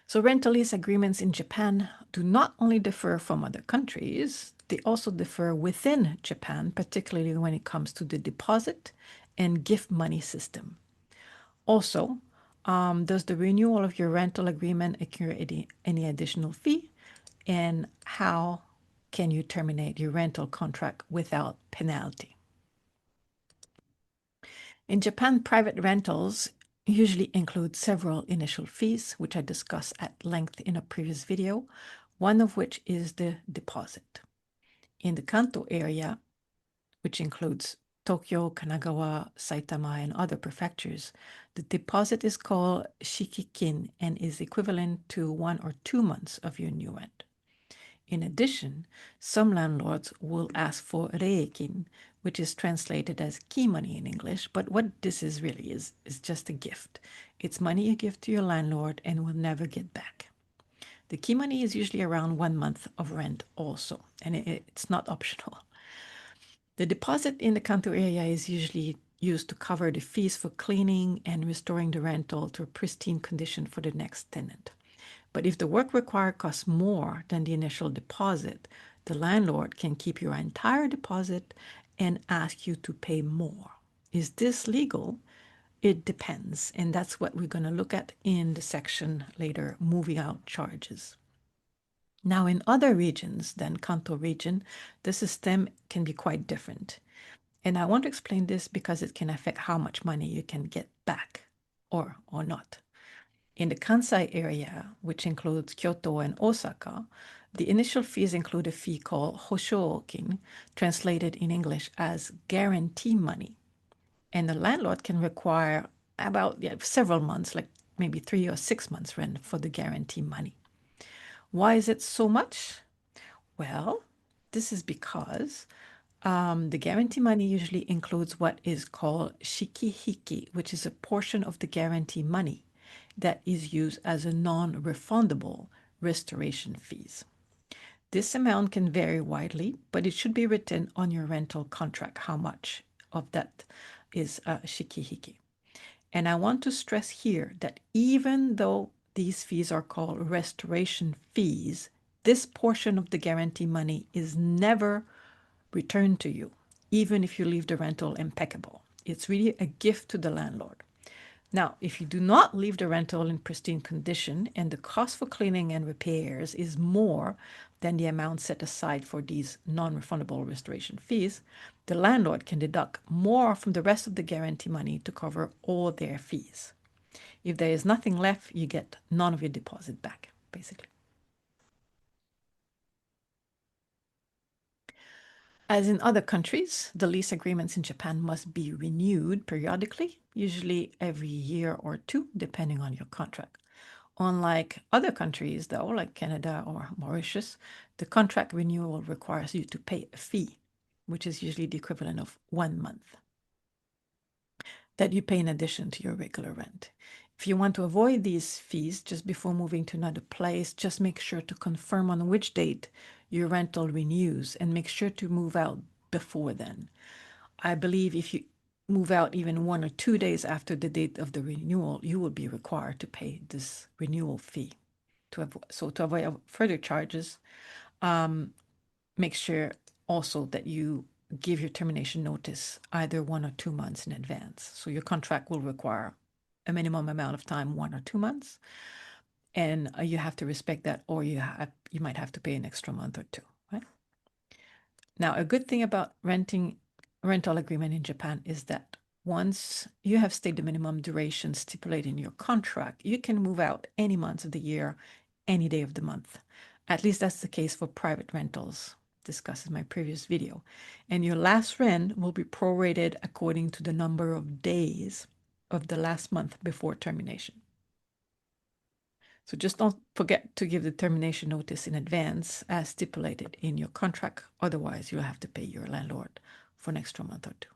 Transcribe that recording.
So rental lease agreements in Japan do not only differ from other countries, they also differ within Japan, particularly when it comes to the deposit and gift money system. Also, does the renewal of your rental agreement incur any additional fee? And how can you terminate your rental contract without penalty? In Japan, private rentals usually include several initial fees, which I discussed at length in a previous video, one of which is the deposit. In the Kanto area, which includes Tokyo, Kanagawa, Saitama, and other prefectures, the deposit is called Shikikin and is equivalent to 1 or 2 months of your new rent. In addition, some landlords will ask for Reikin, which is translated as key money in English, but what this is really is just a gift. It's money you give to your landlord and will never get back. The key money is usually around 1 month of rent also, and it's not optional. The deposit in the Kanto area is usually used to cover the fees for cleaning and restoring the rental to a pristine condition for the next tenant. But if the work required costs more than the initial deposit, the landlord can keep your entire deposit and ask you to pay more. Is this legal? It depends. And that's what we're going to look at in the section later, moving out charges. Now, in other regions than Kanto region, the system can be quite different. And I want to explain this because it can affect how much money you can get back or not. In the Kansai area, which includes Kyoto and Osaka, the initial fees include a fee called hoshoukin, translated in English as guarantee money. And the landlord can require about several months, like maybe 3 or 6 months rent for the guarantee money. Why is it so much? Well, this is because the guarantee money usually includes what is called shikihiki, which is a portion of the guarantee money that is used as a non-refundable restoration fees. This amount can vary widely, but it should be written on your rental contract how much of that is shikihiki. And I want to stress here that even though these fees are called restoration fees, this portion of the guarantee money is never returned to you, even if you leave the rental impeccable. It's really a gift to the landlord. Now, if you do not leave the rental in pristine condition and the cost for cleaning and repairs is more than the amount set aside for these non-refundable restoration fees, the landlord can deduct more from the rest of the guarantee money to cover all their fees. If there is nothing left, you get none of your deposit back, basically. As in other countries, the lease agreements in Japan must be renewed periodically, usually every year or two, depending on your contract. Unlike other countries, though, like Canada or Mauritius, the contract renewal requires you to pay a fee, which is usually the equivalent of 1 month, that you pay in addition to your regular rent. If you want to avoid these fees just before moving to another place, just make sure to confirm on which date your rental renews and make sure to move out before then. I believe if you move out even 1 or 2 days after the date of the renewal, you will be required to pay this renewal fee. To avoid further charges, make sure also that you give your termination notice either 1 or 2 months in advance. So your contract will require a minimum amount of time, 1 or 2 months, and you have to respect that, or you might have to pay an extra month or 2, right? Now, a good thing about rental agreement in Japan is that once you have stayed the minimum duration stipulated in your contract, you can move out any month of the year, any day of the month. At least that's the case for private rentals, discussed in my previous video. And your last rent will be prorated according to the number of days of the last month before termination. So just don't forget to give the termination notice in advance as stipulated in your contract. Otherwise, you'll have to pay your landlord for an extra month or 2.